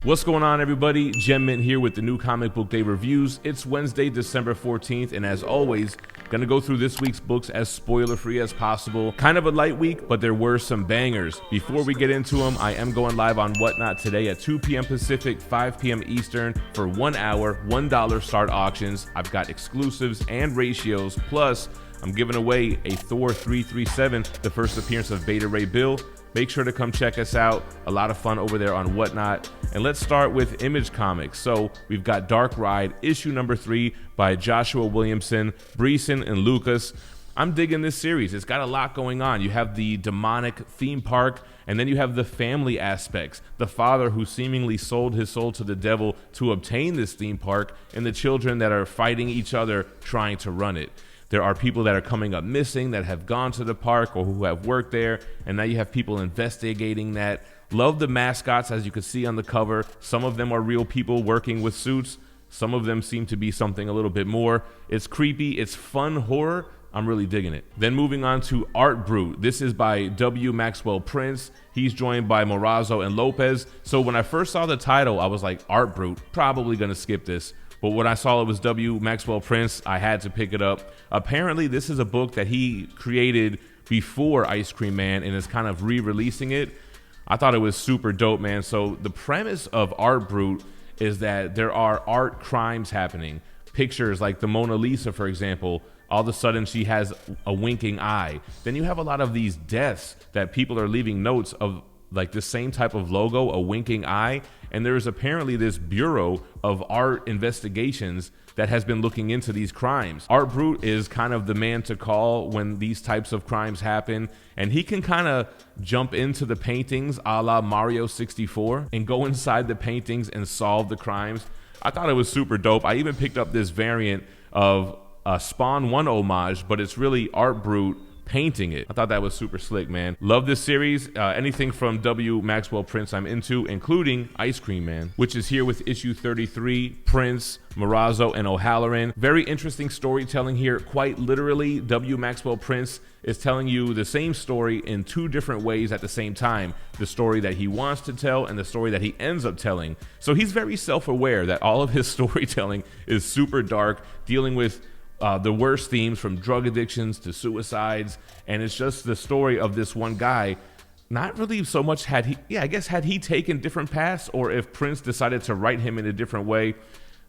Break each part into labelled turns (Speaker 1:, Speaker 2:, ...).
Speaker 1: What's going on, everybody? GemMint here with the new comic book day reviews. It's Wednesday, December 14th, and as always, gonna go through this week's books as spoiler-free as possible. Kind of a light week, but there were some bangers. Before we get into them, I am going live on Whatnot today at 2 p.m. Pacific, 5 p.m. Eastern for 1 hour, $1 start auctions. I've got exclusives and ratios, plus I'm giving away a Thor 337, the first appearance of Beta Ray Bill. Make sure to come check us out. A lot of fun over there on Whatnot. And let's start with Image Comics. So we've got Dark Ride, issue number 3 by Joshua Williamson, Breeson, and Lucas. I'm digging this series. It's got a lot going on. You have the demonic theme park, and then you have the family aspects. The father who seemingly sold his soul to the devil to obtain this theme park, and the children that are fighting each other trying to run it. There are people that are coming up missing that have gone to the park or who have worked there, and now you have people investigating that. Love the mascots, as you can see on the cover. Some of them are real people working with suits. Some of them seem to be something a little bit more. It's creepy, it's fun horror. I'm really digging it. Then moving on to Art Brute. This is by W. Maxwell Prince. He's joined by Morazzo and Lopez. So when I first saw the title, I was like, Art Brute, probably gonna skip this. But when I saw it was W. Maxwell Prince, I had to pick it up. Apparently, this is a book that he created before Ice Cream Man and is kind of re-releasing it. I thought it was super dope, man. So the premise of Art Brute is that there are art crimes happening. Pictures like the Mona Lisa, for example, all of a sudden she has a winking eye. Then you have a lot of these deaths that people are leaving notes of, like the same type of logo, a winking eye. And there's apparently this bureau of art investigations that has been looking into these crimes. Art Brute is kind of the man to call when these types of crimes happen. And he can kind of jump into the paintings a la Mario 64 and go inside the paintings and solve the crimes. I thought it was super dope. I even picked up this variant of a Spawn 1 homage, but it's really Art Brute painting it. I thought that was super slick, man. Love this series. Anything from W. Maxwell Prince I'm into, including Ice Cream Man, which is here with issue 33, Prince, Morazzo, and O'Halloran. Very interesting storytelling here. Quite literally, W. Maxwell Prince is telling you the same story in two different ways at the same time. The story that he wants to tell and the story that he ends up telling. So he's very self-aware that all of his storytelling is super dark, dealing with the worst themes from drug addictions to suicides, and it's just the story of this one guy. Not really so much had he taken different paths, or if Prince decided to write him in a different way.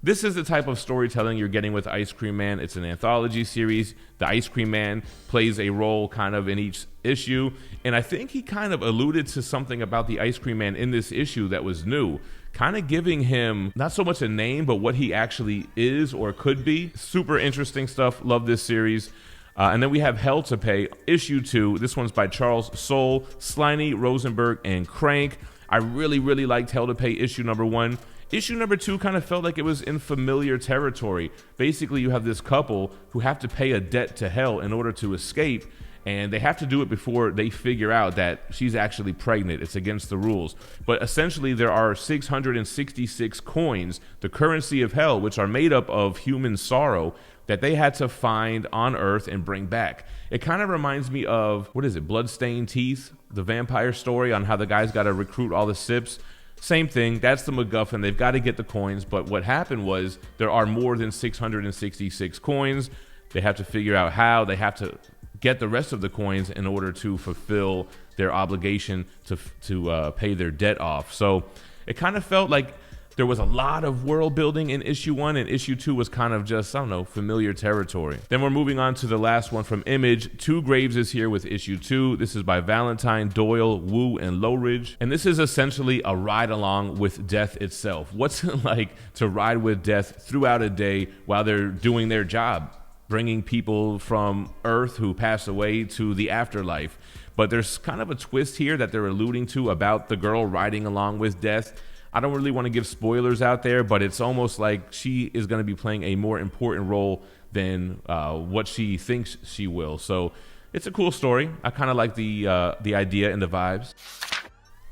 Speaker 1: This is the type of storytelling you're getting with Ice Cream Man. It's an anthology series. The Ice Cream Man plays a role kind of in each issue, and I think he kind of alluded to something about the Ice Cream Man in this issue that was new, kind of giving him not so much a name, but what he actually is or could be. Super interesting stuff. Love this series. And then we have Hell to Pay, issue 2. This one's by Charles Soule, Sliney, Rosenberg, and Crank. I really liked Hell to Pay issue number 1. Issue number 2 kind of felt like it was in familiar territory. Basically, you have this couple who have to pay a debt to Hell in order to escape, and they have to do it before they figure out that she's actually pregnant. It's against the rules. But essentially, there are 666 coins, the currency of Hell, which are made up of human sorrow, that they had to find on Earth and bring back. It kind of reminds me of, what is it, Bloodstained Teeth, the vampire story on how the guy's got to recruit all the Sips. Same thing, that's the MacGuffin. They've got to get the coins, but what happened was there are more than 666 coins. They have to figure out how. They have to get the rest of the coins in order to fulfill their obligation to pay their debt off. So it kind of felt like there was a lot of world building in issue 1, and issue 2 was kind of just, I don't know, familiar territory. Then we're moving on to the last one from Image. Two Graves is here with issue 2. This is by Valentine, Doyle, Wu, and Lowridge. And this is essentially a ride along with death itself. What's it like to ride with death throughout a day while they're doing their job, bringing people from Earth who pass away to the afterlife? But there's kind of a twist here that they're alluding to about the girl riding along with death. I don't really want to give spoilers out there, but it's almost like she is going to be playing a more important role than what she thinks she will. So it's a cool story. I kind of like the idea and the vibes.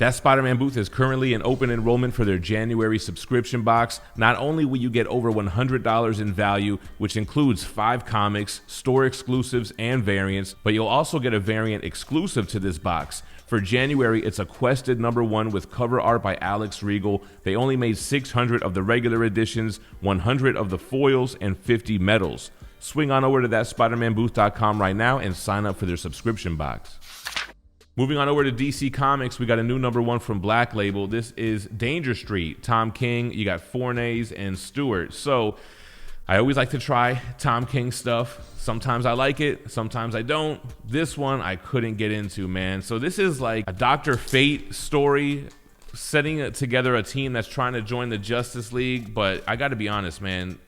Speaker 1: That SpiderMan Booth is currently in open enrollment for their January subscription box. Not only will you get over $100 in value, which includes 5 comics, store exclusives, and variants, but you'll also get a variant exclusive to this box. For January, it's a quested #1 with cover art by Alex Regal. They only made 600 of the regular editions, 100 of the foils, and 50 medals. Swing on over to THATSPIDERMANBOOTH.com right now and sign up for their subscription box. Moving on over to DC Comics, we got a new #1 from Black Label. This is Danger Street, Tom King. You got Fornes and Stewart. So I always like to try Tom King stuff. Sometimes I like it, sometimes I don't. This one I couldn't get into, man. So this is like a Dr. Fate story, setting together a team that's trying to join the Justice League. But I got to be honest, man,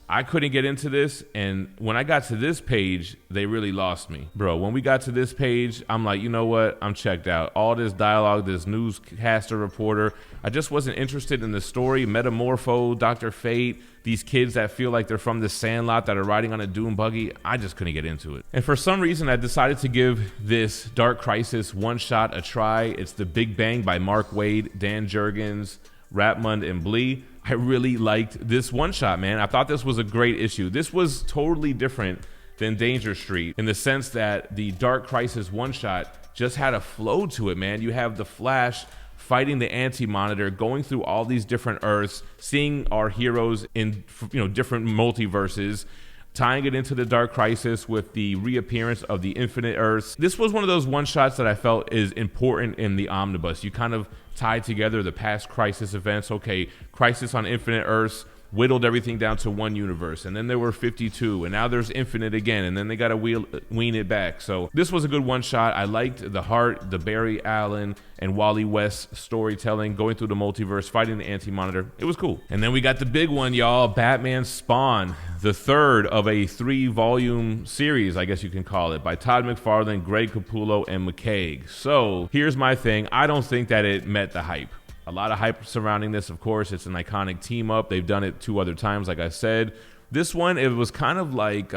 Speaker 1: I couldn't get into this, and when I got to this page, they really lost me. Bro, when we got to this page, I'm like, you know what? I'm checked out. All this dialogue, this newscaster reporter, I just wasn't interested in the story. Metamorpho, Dr. Fate, these kids that feel like they're from the Sandlot that are riding on a doom buggy, I just couldn't get into it. And for some reason, I decided to give this Dark Crisis one-shot a try. It's The Big Bang by Mark Waid, Dan Jurgens, Ratmund, and Blee. I really liked this one-shot, man. I thought this was a great issue. This was totally different than Danger Street in the sense that the Dark Crisis one-shot just had a flow to it, man. You have the Flash fighting the Anti-Monitor, going through all these different Earths, seeing our heroes in different multiverses, tying it into the Dark Crisis with the reappearance of the Infinite Earths. This was one of those one-shots that I felt is important in the omnibus. You kind of tied together the past Crisis events. Okay, Crisis on Infinite Earths whittled everything down to one universe, and then there were 52, and now there's Infinite again, and then they got to wean it back. So this was a good one-shot. I liked the heart, the Barry Allen and Wally West storytelling, going through the multiverse, fighting the Anti-Monitor. It was cool. And then we got the big one, y'all, Batman Spawn, the third of a 3-volume series, I guess you can call it, by Todd McFarlane, Greg Capullo, and McCaig. So here's my thing. I don't think that it met the hype. A lot of hype surrounding this, of course. It's an iconic team up. They've done it 2 other times, like I said. This one, it was kind of like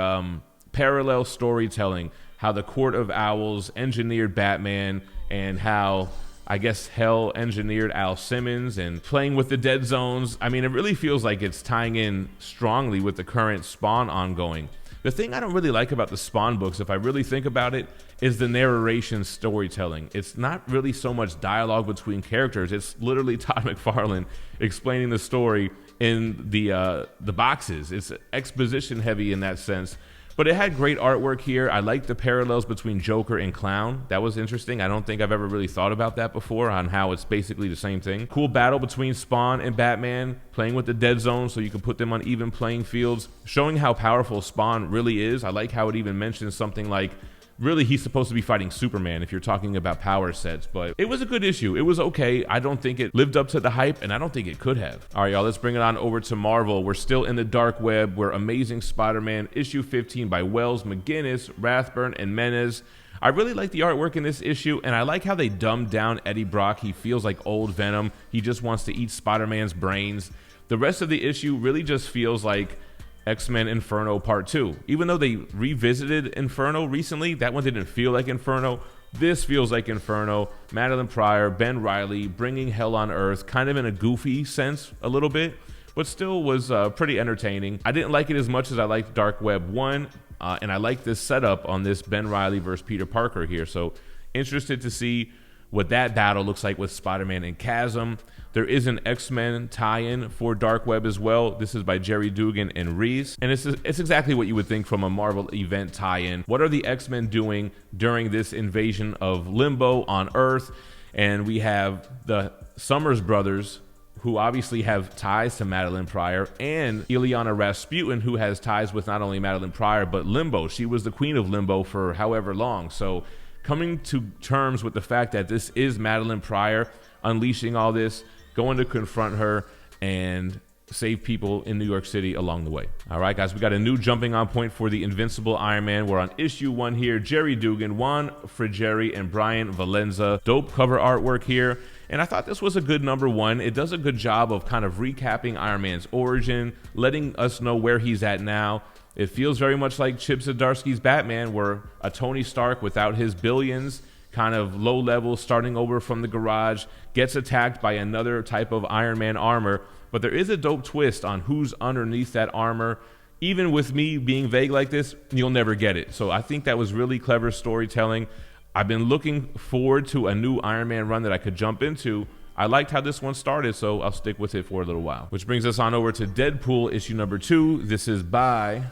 Speaker 1: parallel storytelling, how the Court of Owls engineered Batman and how, I guess, Hell engineered Al Simmons, and playing with the dead zones. I mean, it really feels like it's tying in strongly with the current Spawn ongoing. The thing I don't really like about the Spawn books, if I really think about it, is the narration storytelling. It's not really so much dialogue between characters. It's literally Todd McFarlane explaining the story in the boxes. It's exposition heavy in that sense. But it had great artwork here. I like the parallels between Joker and Clown. That was interesting. I don't think I've ever really thought about that before, on how it's basically the same thing. Cool battle between Spawn and Batman, playing with the dead zone so you can put them on even playing fields, showing how powerful Spawn really is. I like how it even mentions something like, really, he's supposed to be fighting Superman if you're talking about power sets. But it was a good issue. It was okay. I don't think it lived up to the hype, and I don't think it could have. All right, y'all, let's bring it on over to Marvel. We're still in the dark web. We're Amazing Spider-Man issue 15 by Wells, McGinnis, Rathburn, and Menez. I really like the artwork in this issue, and I like how they dumbed down Eddie Brock. He feels like old Venom. He just wants to eat Spider-Man's brains. The rest of the issue really just feels like X-Men Inferno Part 2. Even though they revisited Inferno recently, that one didn't feel like Inferno. This feels like Inferno. Madeline Pryor, Ben Reilly, bringing hell on Earth, kind of in a goofy sense a little bit, but still was pretty entertaining. I didn't like it as much as I liked Dark Web 1, and I like this setup on this Ben Reilly versus Peter Parker here. So interested to see what that battle looks like with Spider-Man and Chasm. There is an X-Men tie-in for Dark Web as well. This is by Jerry Dugan and Reese. And it's exactly what you would think from a Marvel event tie-in. What are the X-Men doing during this invasion of Limbo on Earth? And we have the Summers brothers, who obviously have ties to Madeline Pryor, and Ileana Rasputin, who has ties with not only Madeline Pryor, but Limbo. She was the queen of Limbo for however long. So coming to terms with the fact that this is Madeline Pryor unleashing all this, going to confront her and save people in New York City along the way. All right, guys, we got a new jumping on point for the Invincible Iron Man. We're on issue 1 here. Jerry Dugan, Juan Frigeri, and Brian Valenza. Dope cover artwork here. And I thought this was a good #1. It does a good job of kind of recapping Iron Man's origin, letting us know where he's at now. It feels very much like Chip Zdarsky's Batman, where a Tony Stark without his billions, kind of low level, starting over from the garage, gets attacked by another type of Iron Man armor. But there is a dope twist on who's underneath that armor. Even with me being vague like this, you'll never get it. So I think that was really clever storytelling. I've been looking forward to a new Iron Man run that I could jump into. I liked how this one started, so I'll stick with it for a little while. Which brings us on over to Deadpool issue number 2. This is by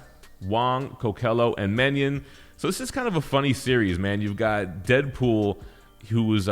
Speaker 1: Wong, Coquello, and Menyon. So this is kind of a funny series, man. You've got Deadpool, who was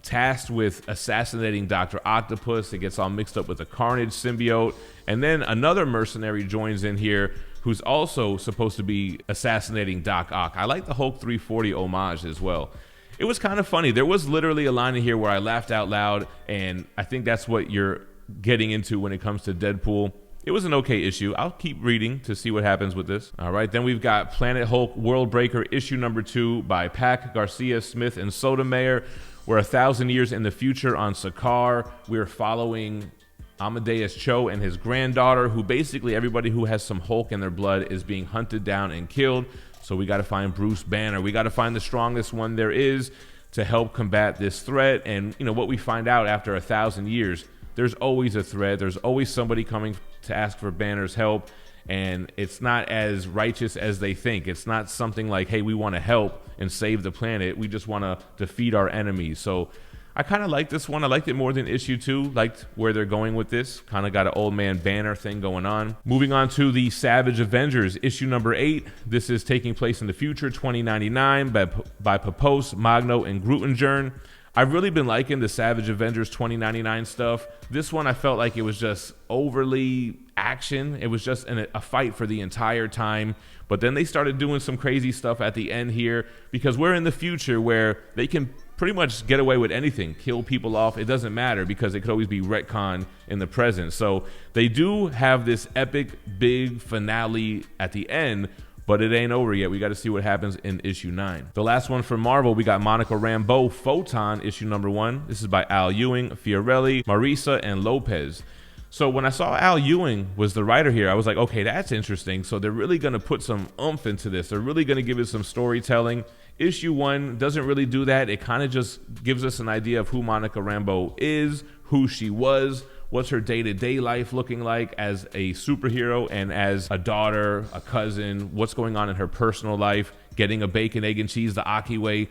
Speaker 1: tasked with assassinating Dr. Octopus. It gets all mixed up with the Carnage symbiote. And then another mercenary joins in here who's also supposed to be assassinating Doc Ock. I like the Hulk 340 homage as well. It was kind of funny. There was literally a line in here where I laughed out loud, and I think that's what you're getting into when it comes to Deadpool. It was an okay issue. I'll keep reading to see what happens with this. All right, then we've got Planet Hulk World Breaker issue number 2 by Pac, Garcia, Smith, and Sotomayor. We're 1,000 years in the future on Sakaar. We're following Amadeus Cho and his granddaughter, who basically everybody who has some Hulk in their blood is being hunted down and killed. So we got to find Bruce Banner. We got to find the strongest one there is to help combat this threat. And you know what we find out after 1,000 years, there's always a threat. There's always somebody coming to ask for Banner's help. And it's not as righteous as they think. It's not something like, hey, we want to help and save the planet. We just want to defeat our enemies. So I kind of like this one. I liked it more than issue 2. Liked where they're going with this. Kind of got an old man Banner thing going on. Moving on to the Savage Avengers, issue number 8. This is taking place in the future, 2099, by Papos, Magno, and Grutengern. I've really been liking the Savage Avengers 2099 stuff. This one, I felt like it was just overly action. It was just a fight for the entire time. But then they started doing some crazy stuff at the end here, because we're in the future where they can pretty much get away with anything, kill people off. It doesn't matter because it could always be retcon in the present. So they do have this epic big finale at the end, but it ain't over yet. We got to see what happens in issue 9. The last one from Marvel, we got Monica Rambeau, Photon, issue number 1. This is by Al Ewing, Fiorelli, Marisa, and Lopez. So when I saw Al Ewing was the writer here, I was like, okay, that's interesting. So they're really going to put some oomph into this. They're really going to give it some storytelling. Issue 1 doesn't really do that. It kind of just gives us an idea of who Monica Rambeau is, who she was, what's her day-to-day life looking like as a superhero and as a daughter, a cousin, what's going on in her personal life, getting a bacon, egg, and cheese the Aki way.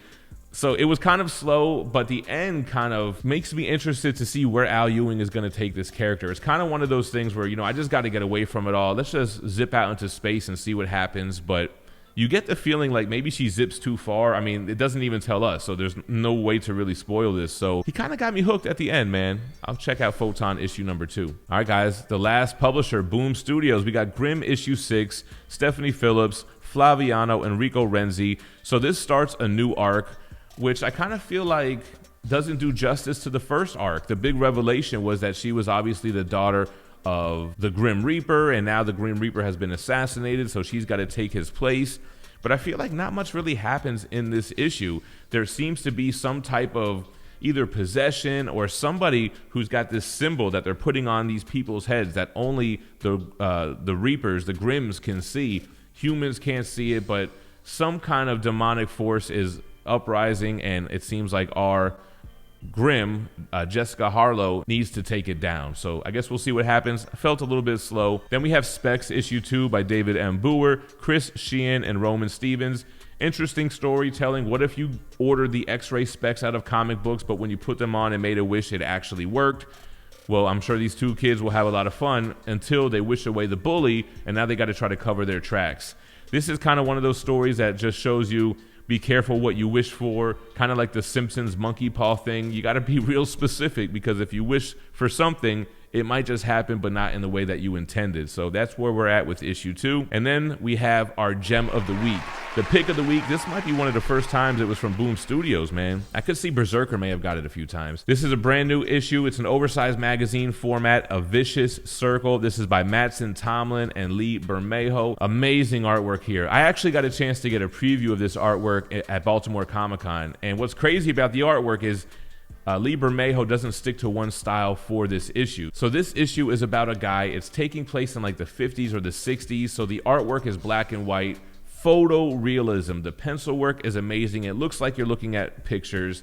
Speaker 1: So it was kind of slow, but the end kind of makes me interested to see where Al Ewing is going to take this character. It's kind of one of those things where, you know, I just got to get away from it all. Let's just zip out into space and see what happens. But you get the feeling like maybe she zips too far. I mean, it doesn't even tell us, so there's no way to really spoil this. So he kind of got me hooked at the end, man. I'll check out Photon issue number 2. All right, guys, the last publisher, Boom Studios. We got Grimm issue 6, Stephanie Phillips, Flaviano, and Rico Renzi. So this starts a new arc, which I kind of feel like doesn't do justice to the first arc. The big revelation was that she was obviously the daughter of the Grim Reaper, and now the Grim Reaper has been assassinated, so she's got to take his place. But I feel like not much really happens in this issue. There seems to be some type of either possession or somebody who's got this symbol that they're putting on these people's heads that only the Reapers, the Grims, can see. Humans can't see it, but some kind of demonic force is uprising, and it seems like our Grimm, Jessica Harlow, needs to take it down. So I guess we'll see what happens. I felt a little bit slow. Then we have Specs issue 2 by David M. Booher, Chris Sheehan, and Roman Stevens. Interesting storytelling. What if you ordered the X-ray specs out of comic books, but when you put them on and made a wish, it actually worked? Well, I'm sure these two kids will have a lot of fun until they wish away the bully, and now they got to try to cover their tracks. This is kind of one of those stories that just shows you be careful what you wish for, kind of like the Simpsons monkey paw thing. You got to be real specific, because if you wish for something, it might just happen, but not in the way that you intended. So that's where we're at with issue 2. And then we have our gem of the week. The pick of the week, this might be one of the first times it was from Boom Studios, man. I could see Berserker may have got it a few times. This is a brand new issue. It's an oversized magazine format, A Vicious Circle. This is by Mattson Tomlin and Lee Bermejo. Amazing artwork here. I actually got a chance to get a preview of this artwork at Baltimore Comic-Con. And what's crazy about the artwork is Lee Bermejo doesn't stick to one style for this issue. So this issue is about a guy. It's taking place in like the 50s or the 60s. So the artwork is black and white. Photorealism. The pencil work is amazing. It looks like you're looking at pictures.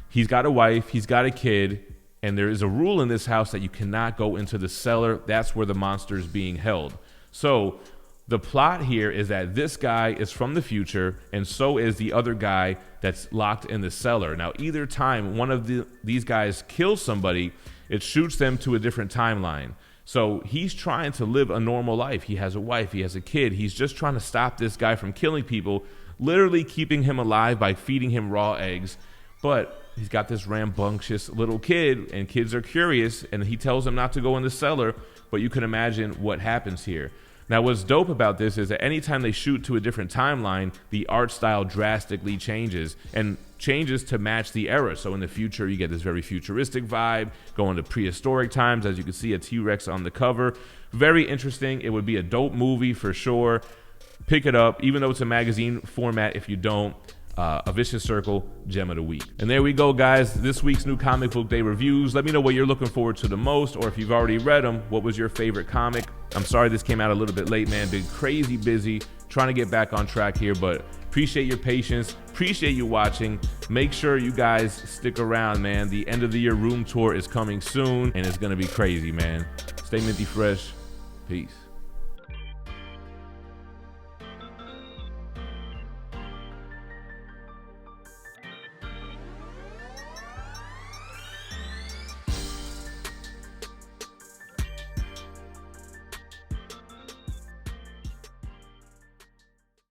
Speaker 1: He's got a wife. He's got a kid. And there is a rule in this house that you cannot go into the cellar. That's where the monster is being held. So The plot here is that this guy is from the future, and so is the other guy that's locked in the cellar. Now, either time one of these guys kills somebody, it shoots them to a different timeline. So he's trying to live a normal life. He has a wife, he has a kid. He's just trying to stop this guy from killing people, literally keeping him alive by feeding him raw eggs. But he's got this rambunctious little kid, and kids are curious, and he tells them not to go in the cellar, but you can imagine what happens here. Now, what's dope about this is that anytime they shoot to a different timeline, the art style drastically changes and changes to match the era. So in the future, you get this very futuristic vibe, going to prehistoric times, as you can see a T-Rex on the cover. Very interesting. It would be a dope movie for sure. Pick it up, even though it's a magazine format. If you don't, A Vicious Circle, Gem of the Week. And there we go, guys. This week's new comic book day reviews. Let me know what you're looking forward to the most, or if you've already read them, what was your favorite comic? I'm sorry this came out a little bit late, man. Been crazy busy trying to get back on track here, but appreciate your patience. Appreciate you watching. Make sure you guys stick around, man. The end of the year room tour is coming soon, and it's going to be crazy, man. Stay minty fresh. Peace.